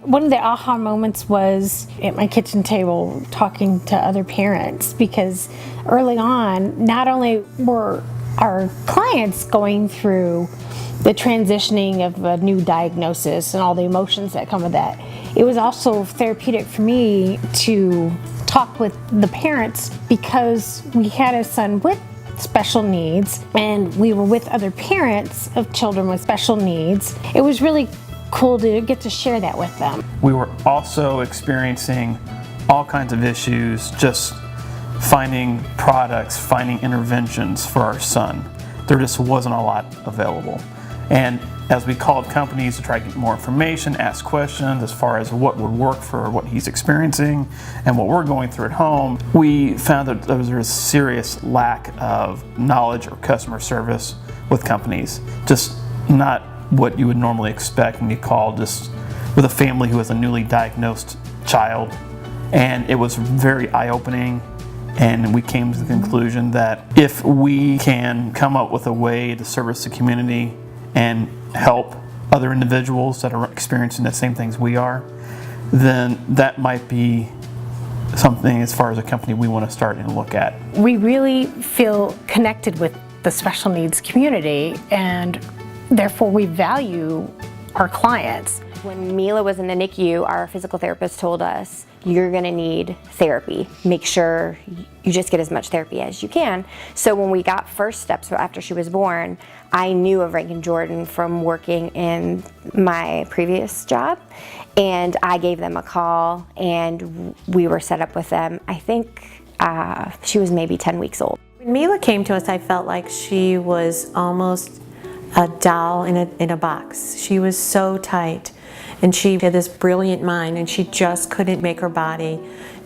One of the aha moments was at my kitchen table talking to other parents, because early on, not only were our clients going through the transitioning of a new diagnosis and all the emotions that come with that, it was also therapeutic for me to talk with the parents, because we had a son with special needs and we were with other parents of children with special needs. It was really cool to get to share that with them. We were also experiencing all kinds of issues, just finding products, finding interventions for our son. There just wasn't a lot available. And as we called companies to try to get more information, ask questions as far as what would work for what he's experiencing and what we're going through at home, we found that there was a serious lack of knowledge or customer service with companies. Just not what you would normally expect when you call just with a family who has a newly diagnosed child. And it was very eye-opening, and we came to the conclusion that if we can come up with a way to service the community and help other individuals that are experiencing the same things we are, then that might be something as far as a company we want to start and look at. We really feel connected with the special needs community, and therefore we value our clients. When Mila was in the NICU, our physical therapist told us, you're gonna need therapy. Make sure you just get as much therapy as you can. So when we got first steps after she was born, I knew of Rankin Jordan from working in my previous job, and I gave them a call and we were set up with them. I think she was maybe 10 weeks old. When Mila came to us, I felt like she was almost a doll in a box. She was so tight, and she had this brilliant mind, and she just couldn't make her body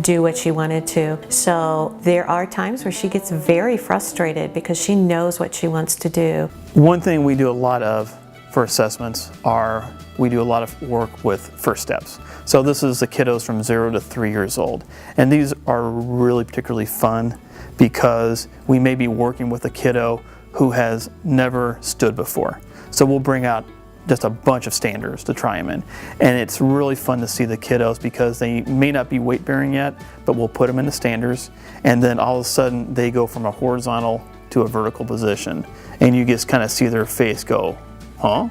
do what she wanted to. So there are times where she gets very frustrated because she knows what she wants to do. One thing we do a lot of for assessments are we do a lot of work with first steps. So this is the kiddos from 0 to 3 years old. And these are really particularly fun because we may be working with a kiddo who has never stood before. So we'll bring out just a bunch of standers to try them in. And it's really fun to see the kiddos because they may not be weight bearing yet, but we'll put them in the standers, and then all of a sudden they go from a horizontal to a vertical position. And you just kind of see their face go, huh?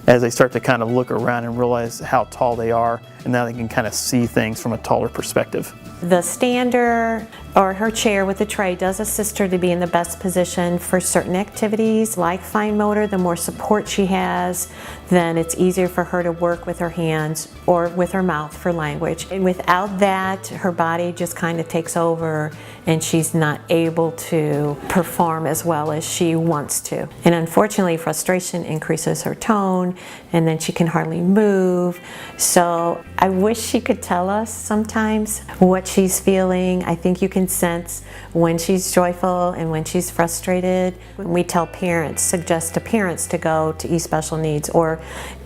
As they start to kind of look around and realize how tall they are, and now they can kind of see things from a taller perspective. The stander or her chair with the tray does assist her to be in the best position for certain activities like fine motor. The more support she has, then it's easier for her to work with her hands or with her mouth for language. And without that, her body just kind of takes over and she's not able to perform as well as she wants to. And unfortunately, frustration increases her tone, and then she can hardly move. So I wish she could tell us sometimes what she's feeling. I think you can sense when she's joyful and when she's frustrated. When we tell parents, suggest to parents to go to eSpecial Needs or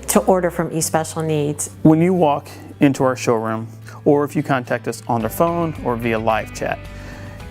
to order from eSpecial Needs. When you walk into our showroom, or if you contact us on the phone or via live chat,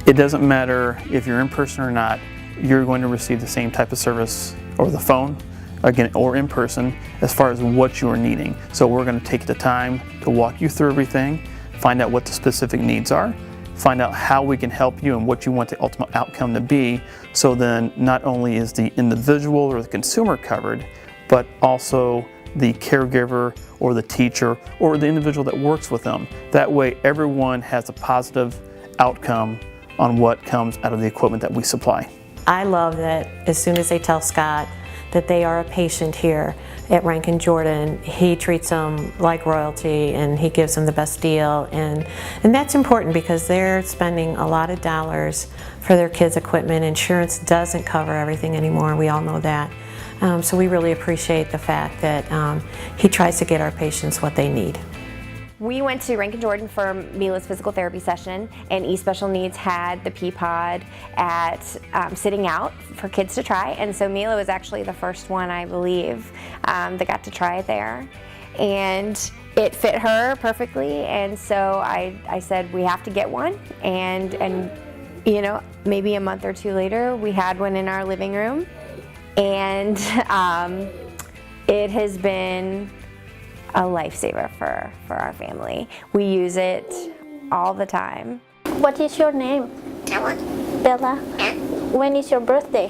it doesn't matter if you're in person or not, you're going to receive the same type of service over the phone, again, or in person, as far as what you are needing. So we're going to take the time to walk you through everything, find out what the specific needs are, find out how we can help you and what you want the ultimate outcome to be, so then not only is the individual or the consumer covered, but also the caregiver or the teacher or the individual that works with them. That way everyone has a positive outcome on what comes out of the equipment that we supply. I love that as soon as they tell Scott that they are a patient here at Rankin Jordan, he treats them like royalty and he gives them the best deal. And that's important because they're spending a lot of dollars for their kids' equipment. Insurance doesn't cover everything anymore, we all know that. So we really appreciate the fact that he tries to get our patients what they need. We went to Rankin Jordan for Mila's physical therapy session, and eSpecial Needs had the P-Pod at sitting out for kids to try, and so Mila was actually the first one, I believe, that got to try it there. And it fit her perfectly, and so I said we have to get one, and you know, maybe a month or two later we had one in our living room, and it has been a lifesaver for our family. We use it all the time. What is your name? Bella. When is your birthday?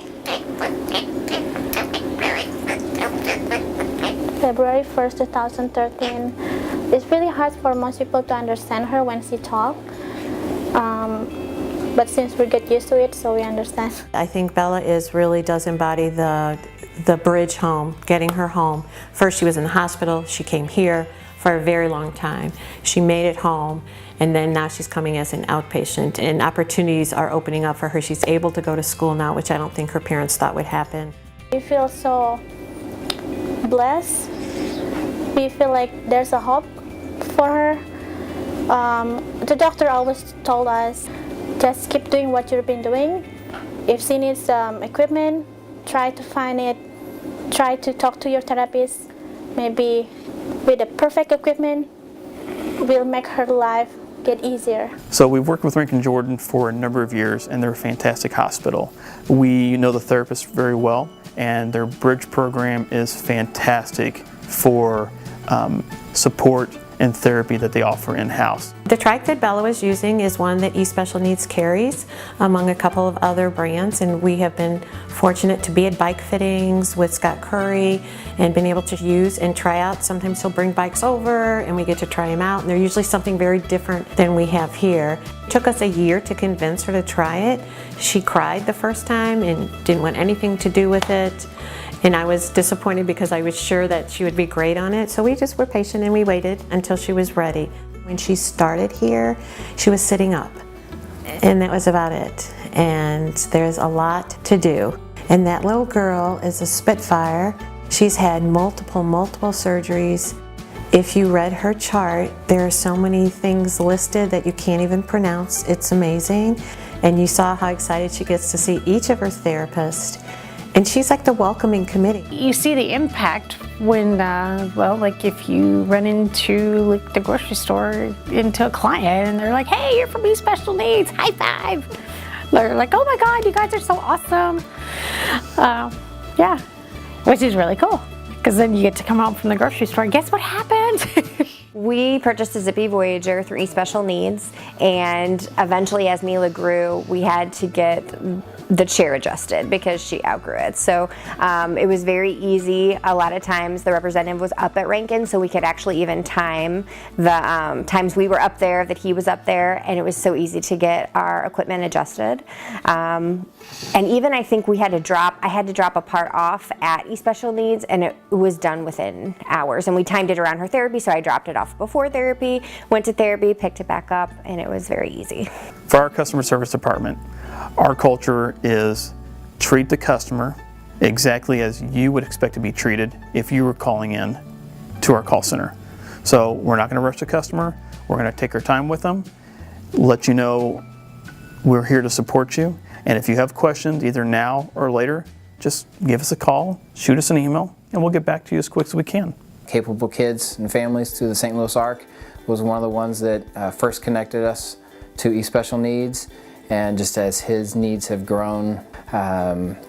February 1st, 2013. It's really hard for most people to understand her when she talks. But since we get used to it, so we understand. I think Bella really does embody the bridge home, getting her home. First she was in the hospital, she came here for a very long time. She made it home, and then now she's coming as an outpatient, and opportunities are opening up for her. She's able to go to school now, which I don't think her parents thought would happen. We feel so blessed. We feel like there's a hope for her. The doctor always told us, just keep doing what you've been doing. If she needs equipment, try to find it. Try to talk to your therapist. Maybe with the perfect equipment, will make her life get easier. So we've worked with Rankin Jordan for a number of years, and they're a fantastic hospital. We know the therapists very well, and their bridge program is fantastic for support and therapy that they offer in-house. The trike that Bella was using is one that eSpecial Needs carries among a couple of other brands, and we have been fortunate to be at bike fittings with Scott Kouri and been able to use and try out. Sometimes he'll bring bikes over and we get to try them out, and they're usually something very different than we have here. It took us a year to convince her to try it. She cried the first time and didn't want anything to do with it. And I was disappointed because I was sure that she would be great on it. So we just were patient and we waited until she was ready. When she started here, she was sitting up, and that was about it. And there's a lot to do. And that little girl is a Spitfire. She's had multiple surgeries. If you read her chart, there are so many things listed that you can't even pronounce. It's amazing. And you saw how excited she gets to see each of her therapists. And she's like the welcoming committee. You see the impact when, like if you run into like the grocery store into a client and they're like, hey, you're from eSpecial Needs, high five. They're like, oh my God, you guys are so awesome. Yeah, which is really cool because then you get to come home from the grocery store and guess what happened? We purchased a Zippy Voyager through eSpecial Needs, and eventually as Mila grew, we had to get the chair adjusted because she outgrew it. So it was very easy. A lot of times the representative was up at Rankin, so we could actually even time the times we were up there that he was up there, and it was so easy to get our equipment adjusted. And even I think I had to drop a part off at eSpecial Needs, and it was done within hours. And we timed it around her therapy, so I dropped it off before therapy, went to therapy, picked it back up, and it was very easy. For our customer service department, our culture is treat the customer exactly as you would expect to be treated if you were calling in to our call center. So we're not going to rush the customer. We're going to take our time with them, let you know we're here to support you. And if you have questions, either now or later, just give us a call, shoot us an email, and we'll get back to you as quick as we can. Capable Kids and Families through the St. Louis Arc was one of the ones that first connected us to eSpecial Needs. And just as his needs have grown,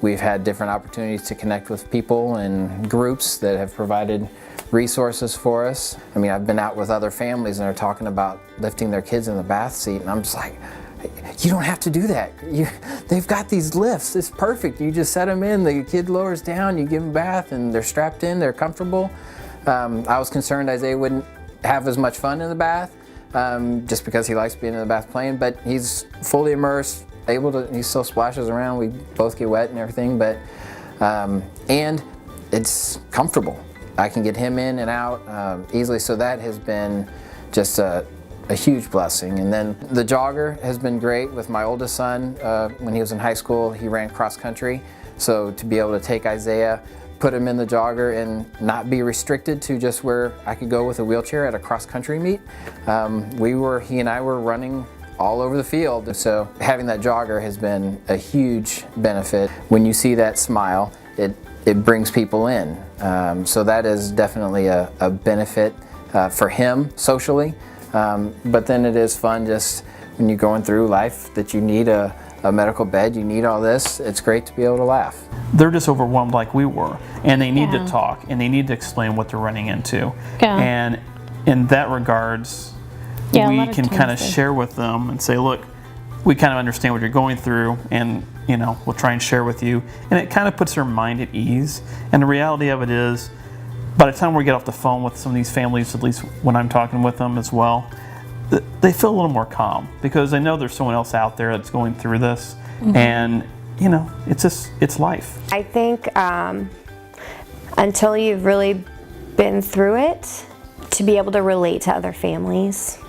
we've had different opportunities to connect with people and groups that have provided resources for us. I mean, I've been out with other families and they're talking about lifting their kids in the bath seat, and I'm just like, you don't have to do that. They've got these lifts, it's perfect. You just set them in, the kid lowers down, you give them a bath, and they're strapped in, they're comfortable. I was concerned Isaiah wouldn't have as much fun in the bath, just because he likes being in the bath playing, but he's fully immersed, he still splashes around, we both get wet and everything, but, and it's comfortable. I can get him in and out easily, so that has been just a huge blessing. And then the jogger has been great with my oldest son. When he was in high school, he ran cross country, so to be able to take Isaiah, put him in the jogger and not be restricted to just where I could go with a wheelchair at a cross-country meet. He and I were running all over the field. So having that jogger has been a huge benefit. When you see that smile, it brings people in. So that is definitely a benefit for him socially. But then it is fun just when you're going through life that you need a a medical bed, you need all this. It's great to be able to laugh. They're just overwhelmed like we were, and they need Yeah. to talk, and they need to explain what they're running into. Yeah. And in that regards, Yeah, a we lot of can times kind of they- share with them and say, look, we kind of understand what you're going through, and we'll try and share with you. And it kind of puts their mind at ease. And the reality of it is, by the time we get off the phone with some of these families, at least when I'm talking with them as well, they feel a little more calm because they know there's someone else out there that's going through this. And it's life. I think until you've really been through it, to be able to relate to other families,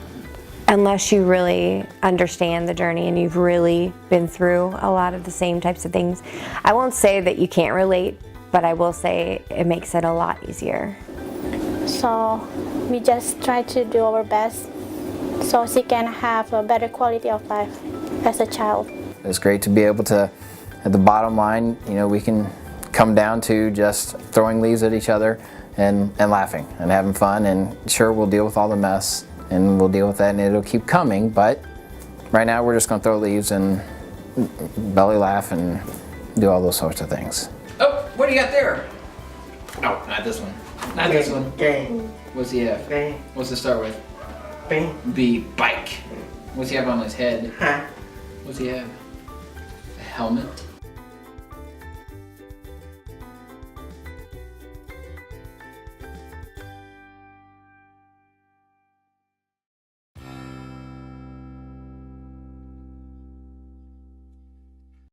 unless you really understand the journey and you've really been through a lot of the same types of things, I won't say that you can't relate, but I will say it makes it a lot easier. So we just try to do our best so she can have a better quality of life as a child. It's great to be able to, at the bottom line, we can come down to just throwing leaves at each other and laughing and having fun. And sure, we'll deal with all the mess and we'll deal with that and it'll keep coming. But right now we're just going to throw leaves and belly laugh and do all those sorts of things. Oh, what do you got there? No, not this one. Not this one. Game. What's he have? Bang. What's it start with? Bang. The bike. What's he have on his head? Huh? What's he have? A helmet?